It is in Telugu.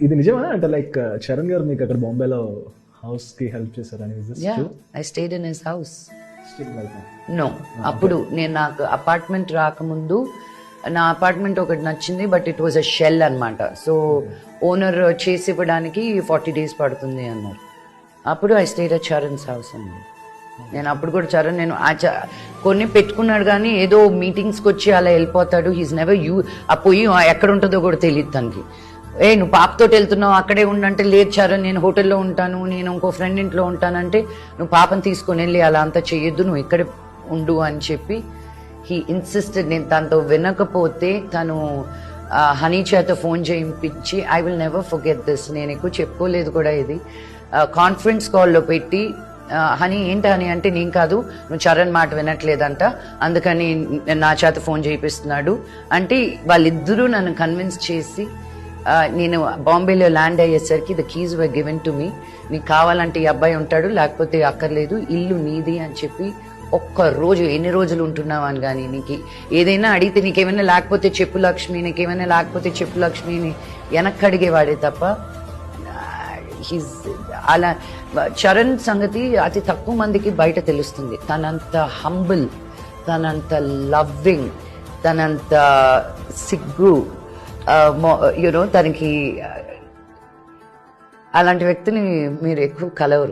ఇది నిజమా అంటే లైక్ చరణ్ గారు మీకు అక్కడ బాంబేలో హౌస్ కి హెల్ప్ చేశారని? I stayed in his house. Like no, అప్పుడు నేను నాకు అపార్ట్మెంట్ రాకముందు నా అపార్ట్మెంట్ ఒకటి నచ్చింది, but it was a shell అనమాట. సో ఓనర్ చేసి ఇవ్వడానికి 40 days పడుతుంది అన్నారు. అప్పుడు I stayed at Charan's house అండి. నేను అప్పుడు కూడా చరణ్ నేను కొన్ని పెట్టుకున్నాడు కానీ ఏదో మీటింగ్స్కి వచ్చి అలా వెళ్ళిపోతాడు. హీస్ నెవర్ ఆ పొయ్యి ఎక్కడ ఉంటుందో కూడా తెలియదు తనకి. నువ్వు పాపతో వెళ్తున్నావు అక్కడే ఉండంటే, లేదు చరణ్ నేను హోటల్లో ఉంటాను, నేను ఇంకో ఫ్రెండ్ ఇంట్లో ఉంటానంటే, నువ్వు పాపను తీసుకొని వెళ్ళి అలా అంతా చెయ్యొద్దు, నువ్వు ఇక్కడే ఉండు అని చెప్పి హీ ఇన్సిస్టెడ్. నేను తనతో వినకపోతే తను హనీ చేత ఫోన్ చేయించి, I will never forget this, నేను ఎక్కువ చెప్పుకోలేదు కూడా, ఇది కాన్ఫరెన్స్ కాల్లో పెట్టి హనీ ఏంటి హనీ అంటే, నేను కాదు నువ్వు చరణ్ మాట వినట్లేదంట అందుకని నా చేత ఫోన్ చేయిస్తున్నాడు అంటే, వాళ్ళిద్దరూ నన్ను కన్విన్స్ చేసి నేను బాంబేలో ల్యాండ్ అయ్యేసరికి the keys were given to me, నీకు కావాలంటే ఈ అబ్బాయి ఉంటాడు లేకపోతే అక్కర్లేదు, ఇల్లు నీది అని చెప్పి. ఒక్క రోజు ఎన్ని రోజులు ఉంటున్నావు అని కానీ, నీకు ఏదైనా అడిగితే నీకేమైనా లేకపోతే చెప్పు లక్ష్మి, నీకేమైనా లేకపోతే చెప్పు లక్ష్మిని వెనక్కి అడిగేవాడే తప్ప అలా. చరణ్ సంగతి అతి తక్కువ మందికి బయట తెలుస్తుంది. తనంత హంబుల్, తనంత లవ్వింగ్, తనంత సిగ్గు, యూనో తనకి అలాంటి వ్యక్తిని మీరు ఎక్కువ కలవరు.